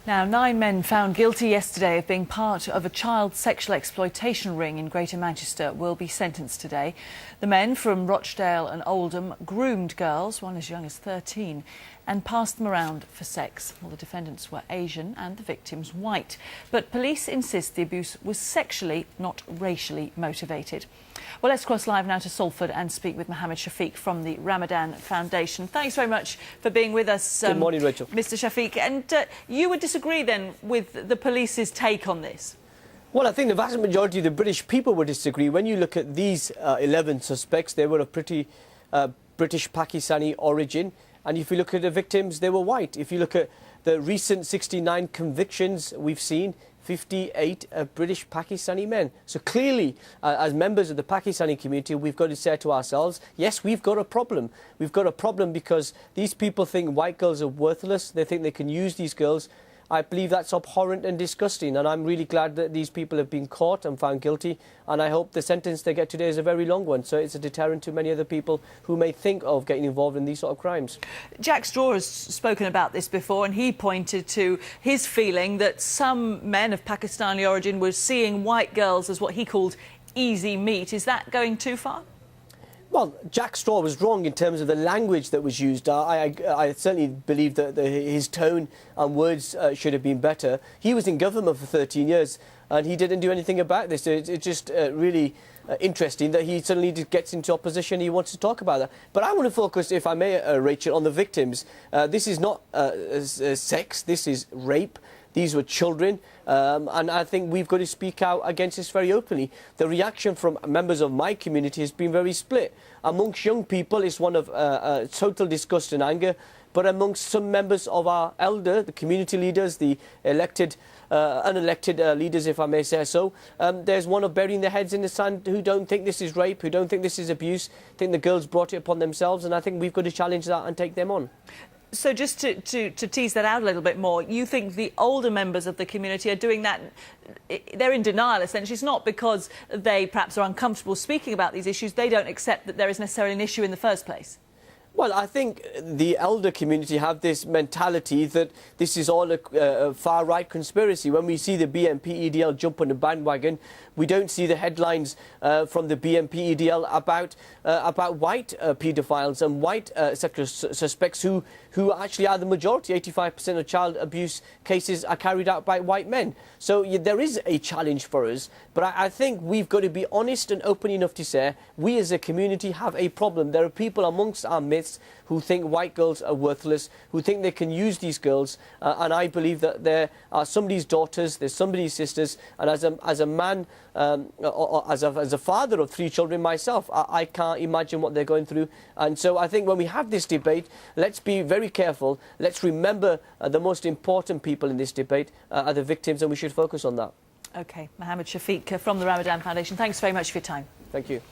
Now, 9 men found guilty yesterday of being part of a child sexual exploitation ring in Greater Manchester will be sentenced today. The men from Rochdale and Oldham groomed girls, one as young as 13, and passed them around for sex. Well, the defendants were Asian and the victims white. But police insist the abuse was sexually, not racially motivated. Well, let's cross live now to Salford and speak with Mohammed Shafiq from the Ramadan Foundation. Thanks very much for being with us. Good morning, Rachel. Mr. Shafiq. And you would disagree then with the police's take on this? Well, I think the vast majority of the British people would disagree. When you look at these 11 suspects, they were of pretty British Pakistani origin. And if you look at the victims, they were white. If you look at the recent 69 convictions we've seen, 58 British Pakistani men. So clearly, as members of the Pakistani community, we've got to say to ourselves, yes, we've got a problem. We've got a problem because these people think white girls are worthless. They think they can use these girls. I believe that's abhorrent and disgusting, and I'm really glad that these people have been caught and found guilty, and I hope the sentence they get today is a very long one, so it's a deterrent to many other people who may think of getting involved in these sort of crimes. Jack Straw has spoken about this before, and he pointed to his feeling that some men of Pakistani origin were seeing white girls as what he called easy meat. Is that going too far? Well, Jack Straw was wrong in terms of the language that was used. I certainly believe that his tone and words should have been better. He was in government for 13 years and he didn't do anything about this. It's just really interesting that he suddenly gets into opposition. He wants to talk about that. But I want to focus, if I may, Rachel, on the victims. This is not sex, this is rape. These were children, and I think we've got to speak out against this very openly. The reaction from members of my community has been very split. Amongst young people, it's one of total disgust and anger, but amongst some members of our the community leaders, the elected, unelected leaders, if I may say so, there's one of burying their heads in the sand who don't think this is rape, who don't think this is abuse, think the girls brought it upon themselves, and I think we've got to challenge that and take them on. So just to tease that out a little bit more, you think the older members of the community are doing that, they're in denial essentially. It's not because they perhaps are uncomfortable speaking about these issues, they don't accept that there is necessarily an issue in the first place? Well, I think the elder community have this mentality that this is all a far-right conspiracy. When we see the BNP EDL jump on the bandwagon, we don't see the headlines from the BNP EDL about white paedophiles and white sexual suspects who actually are the majority. 85% of child abuse cases are carried out by white men. So there is a challenge for us. But I think we've got to be honest and open enough to say we as a community have a problem. There are people amongst our midst who think white girls are worthless, who think they can use these girls, and I believe that there are somebody's daughters, there's somebody's sisters, and as a man, or as a father of 3 children myself, I can't imagine what they're going through. And so I think when we have this debate, let's be very careful. Let's remember the most important people in this debate are the victims, and we should focus on that. OK, Mohammed Shafiq from the Ramadan Foundation, thanks very much for your time. Thank you.